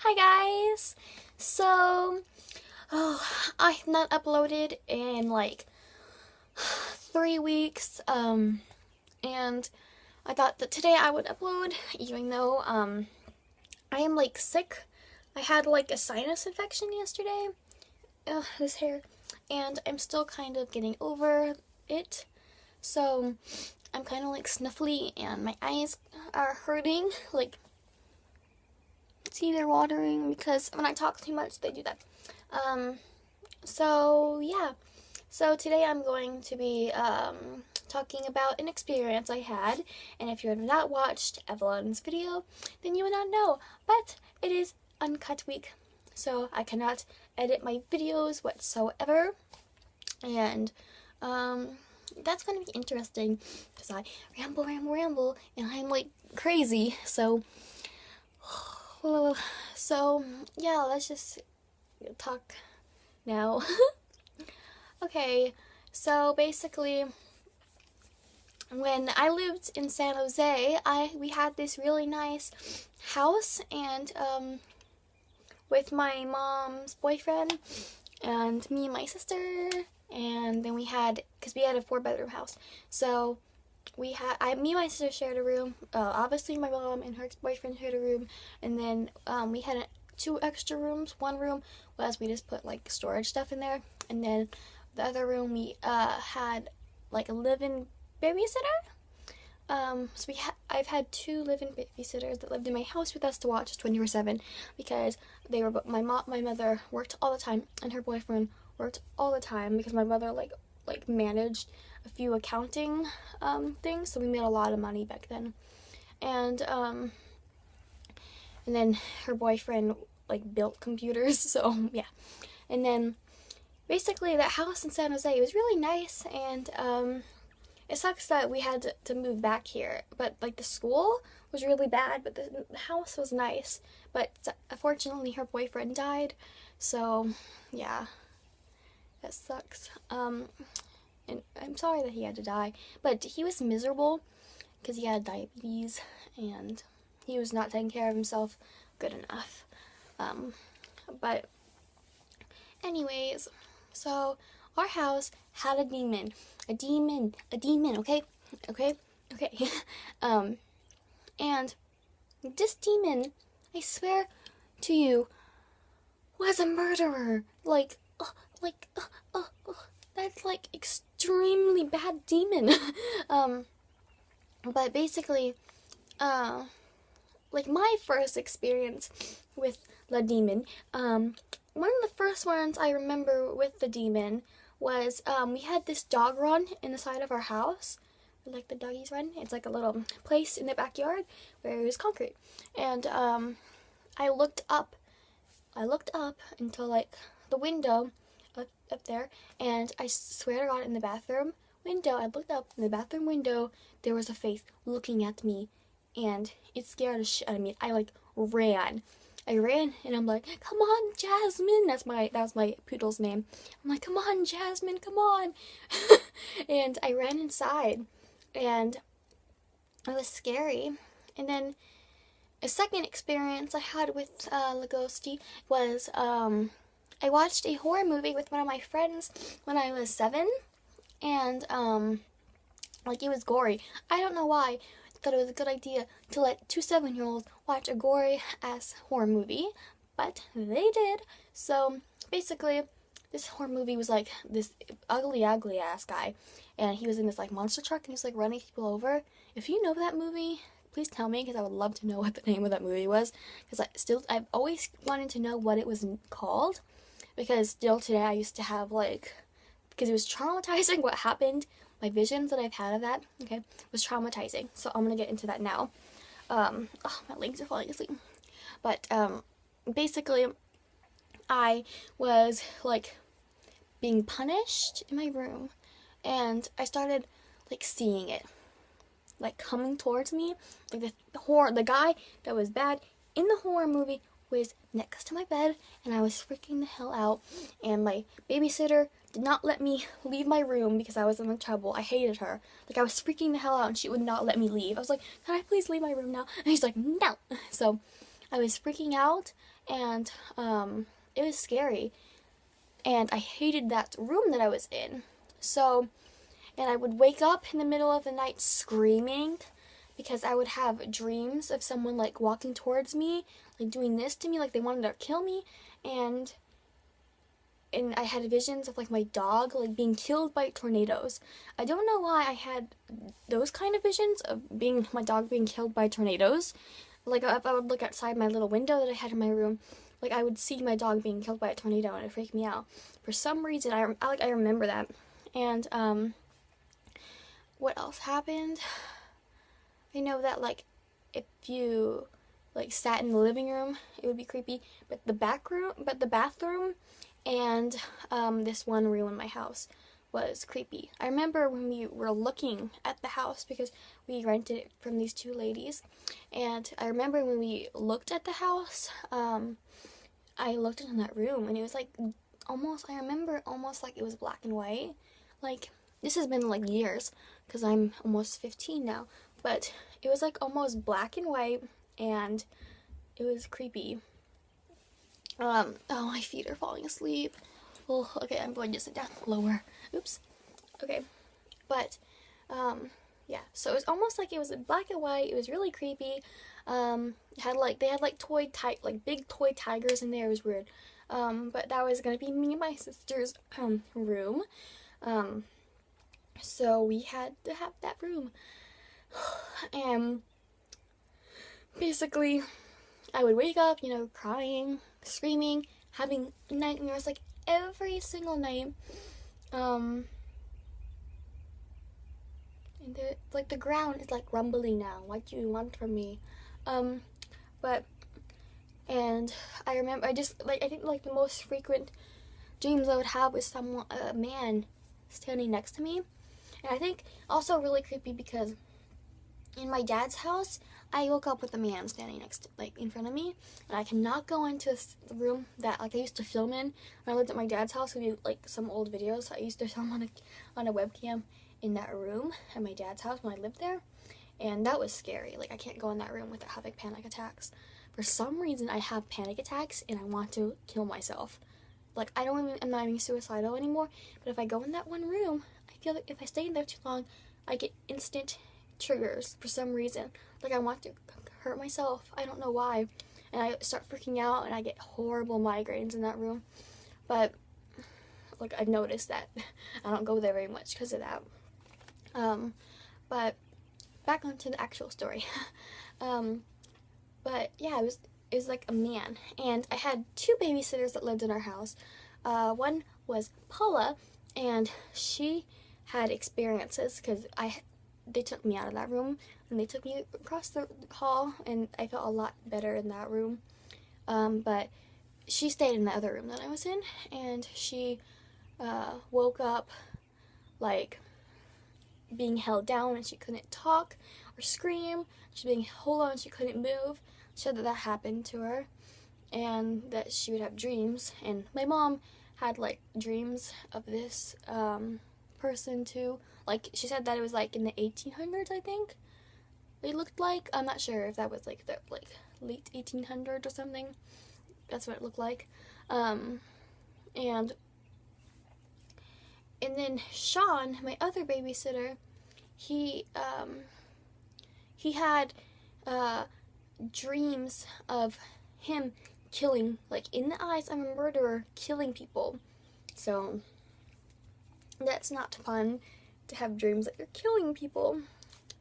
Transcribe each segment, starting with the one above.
Hi guys! I have not uploaded in like 3 weeks, and I thought that today I would upload, even though, I am like sick. I had like a sinus infection yesterday, this hair, and I'm still kind of getting over it, so I'm kind of like snuffly and my eyes are hurting, like, see, they're watering because when I talk too much, they do that. Yeah. So today I'm going to be talking about an experience I had, and if you have not watched Evelyn's video, then you would not know. But it is uncut week, so I cannot edit my videos whatsoever, and that's going to be interesting because I ramble, and I'm like crazy. So yeah, let's just talk now. Okay, so basically, when I lived in San Jose, we had this really nice house, and with my mom's boyfriend and me and my sister, and then because we had a 4-bedroom house, so me and my sister shared a room. Obviously my mom and her ex-boyfriend shared a room, and then we had 2 extra rooms. One room was we just put like storage stuff in there, and then the other room we had like a live-in babysitter. I've had 2 live-in babysitters that lived in my house with us to watch 24/7 because they were my mother worked all the time and her boyfriend worked all the time because my mother like managed a few accounting things, so we made a lot of money back then. And then her boyfriend like built computers, so yeah. And then basically that house in San Jose, it was really nice, and it sucks that we had to move back here, but like the school was really bad, but the house was nice. But unfortunately her boyfriend died, so yeah, that sucks. And I'm sorry that he had to die, but he was miserable because he had diabetes and he was not taking care of himself good enough. But anyways, so our house had a demon, okay? And this demon, I swear to you, was a murderer. That's like extremely bad demon. But basically, like my first experience with the demon, one of the first ones I remember with the demon was, we had this dog run in the side of our house, like the doggies run. It's like a little place in the backyard where it was concrete, and I looked up until like the window up there, and I swear to God, in the bathroom window, I looked up in the bathroom window, there was a face looking at me, and it scared the shit out of me. I like ran. And I'm like, come on, Jasmine. That was my poodle's name. I'm like, come on, Jasmine, come on. And I ran inside, and it was scary. And then a second experience I had with the ghosty was, I watched a horror movie with one of my friends when I was 7, and like, it was gory. I don't know why. Thought it was a good idea to let 2 7-year-olds watch a gory ass horror movie, but they did. So basically, this horror movie was like this ugly ass guy, and he was in this like monster truck, and he was like running people over. If you know that movie, please tell me, because I would love to know what the name of that movie was, because I've always wanted to know what it was called, because still today I used to have like, because it was traumatizing what happened. My visions that I've had of that, okay, was traumatizing. So I'm gonna get into that now. Oh, my legs are falling asleep. But basically, I was like being punished in my room, and I started like seeing it, like coming towards me. Like the guy that was bad in the horror movie was next to my bed, and I was freaking the hell out. And my babysitter did not let me leave my room because I was in trouble. I hated her. Like, I was freaking the hell out, and she would not let me leave. I was like, can I please leave my room now? And he's like, no. So I was freaking out, and it was scary, and I hated that room that I was in. So, and I would wake up in the middle of the night screaming because I would have dreams of someone like walking towards me, like doing this to me, like they wanted to kill me, and I had visions of like my dog like being killed by tornadoes. I don't know why I had those kind of visions of my dog being killed by tornadoes. Like if I would look outside my little window that I had in my room, like I would see my dog being killed by a tornado, and it freaked me out. For some reason, I remember that. And what else happened? I know that like if you like sat in the living room, it would be creepy. But the bathroom and this one room in my house was creepy. I remember when we were looking at the house because we rented it from these two ladies, and I remember when we looked at the house, I looked in that room, and it was like I remember almost like it was black and white. Like, this has been like years because I'm almost 15 now, but it was like almost black and white, and it was creepy. Oh, my feet are falling asleep. Oh, okay, I'm going to sit down lower. Oops. Okay, but yeah, so it was almost like it was black and white. It was really creepy. They had like big toy tigers in there. It was weird. But that was gonna be me and my sister's room. So we had to have that room. And basically, I would wake up, crying, screaming, having nightmares like every single night. And the ground is like rumbling now. What do you want from me? And I remember I think like the most frequent dreams I would have was a man standing next to me. And I think also really creepy because in my dad's house, I woke up with a man standing in front of me, and I cannot go into the room that I used to film in when I lived at my dad's house. We like some old videos I used to film on a webcam in that room at my dad's house when I lived there, and that was scary. Like, I can't go in that room without having panic attacks. For some reason, I have panic attacks and I want to kill myself. Like, I'm not even suicidal anymore, but if I go in that one room, I feel like if I stay in there too long, I get instant triggers for some reason. Like, I want to hurt myself. I don't know why. And I start freaking out, and I get horrible migraines in that room. But, like, I've noticed that I don't go there very much because of that. But back onto the actual story. But yeah, it was like a man, and I had two babysitters that lived in our house. One was Paula, and she had experiences because they took me out of that room, and they took me across the hall, and I felt a lot better in that room. But she stayed in the other room that I was in, and she woke up like being held down, and she couldn't talk or scream. She was being held on, she couldn't move. She said that happened to her, and that she would have dreams. And my mom had like dreams of this person too. Like, she said that it was like in the 1800s, I think it looked like. I'm not sure if that was like the late 1800s or something. That's what it looked like. And then Sean, my other babysitter, he had dreams of him killing, like in the eyes of a murderer, killing people. So that's not fun to have dreams that you're killing people.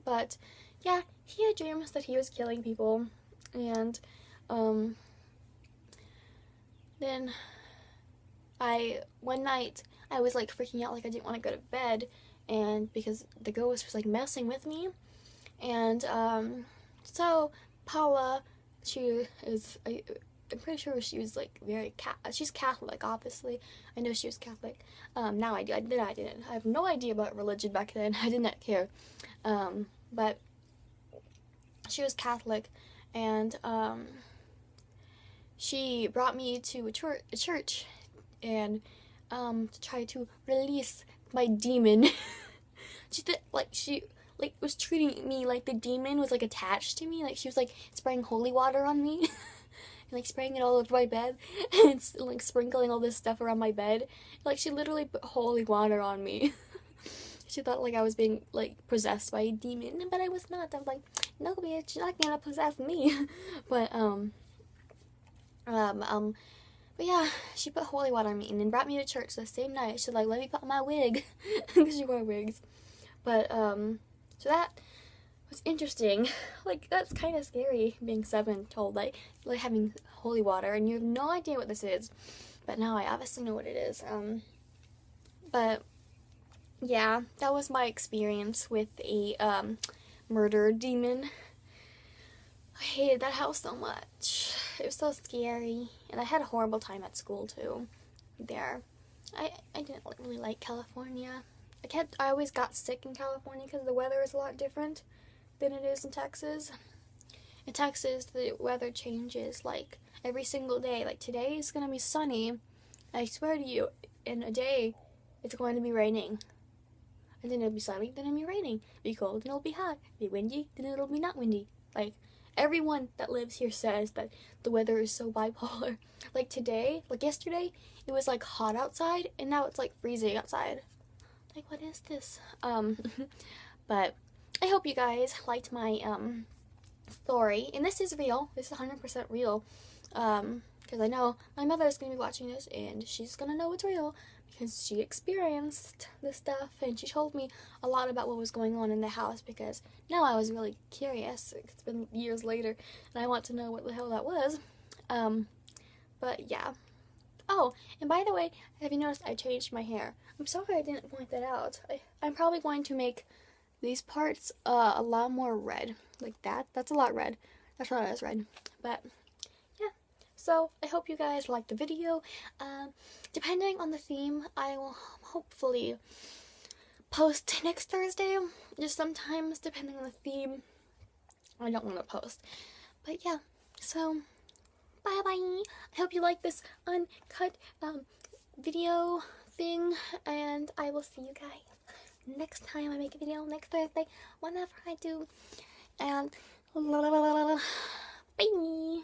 But yeah, he had dreams that he was killing people. And then one night I was like freaking out, like I didn't want to go to bed, and because the ghost was like messing with me. And so Paula, I'm pretty sure she was like she's Catholic, obviously. I know she was Catholic. Now I do. I didn't. I have no idea about religion back then. I did not care. But she was Catholic, and she brought me to a church, and to try to release my demon. She was treating me like the demon was like attached to me. Like, she was like spraying holy water on me. and like spraying it all over my bed and like sprinkling all this stuff around my bed. Like she literally put holy water on me. She thought like I was being like possessed by a demon, but I was not. I was like, no bitch, you're not gonna possess me. But but yeah, she put holy water on me and then brought me to church the same night. She's like, let me put on my wig, because she wore wigs. But so that was interesting. Like that's kind of scary being 7 told like having holy water and you have no idea what this is. But now I obviously know what it is. But yeah, that was my experience with a murder demon. I hated that house so much. It was so scary, and I had a horrible time at school too. There, I didn't really like California. I always got sick in California because the weather is a lot different than it is in Texas. In Texas, the weather changes like every single day. Like today is gonna be sunny. I swear to you, in a day, it's going to be raining. And then it'll be sunny, then it'll be raining. Be cold, then it'll be hot. Be windy, then it'll be not windy. Like everyone that lives here says that the weather is so bipolar. Like today, like yesterday, it was like hot outside, and now it's like freezing outside. Like, what is this? But I hope you guys liked my story, and this is real. This is 100% real. Because I know my mother is gonna be watching this, and she's gonna know it's real because she experienced this stuff, and she told me a lot about what was going on in the house. Because now I was really curious. It's been years later, and I want to know what the hell that was. But yeah. Oh, and by the way, have you noticed I changed my hair? I'm sorry I didn't point that out. I'm probably going to make these parts a lot more red. Like that. That's a lot red. That's not as red. But yeah. So I hope you guys liked the video. Depending on the theme, I will hopefully post next Thursday. Just sometimes, depending on the theme, I don't want to post. But yeah. So bye bye. I hope you like this uncut video thing, and I will see you guys next time I make a video, next Thursday, whenever I do. And bye.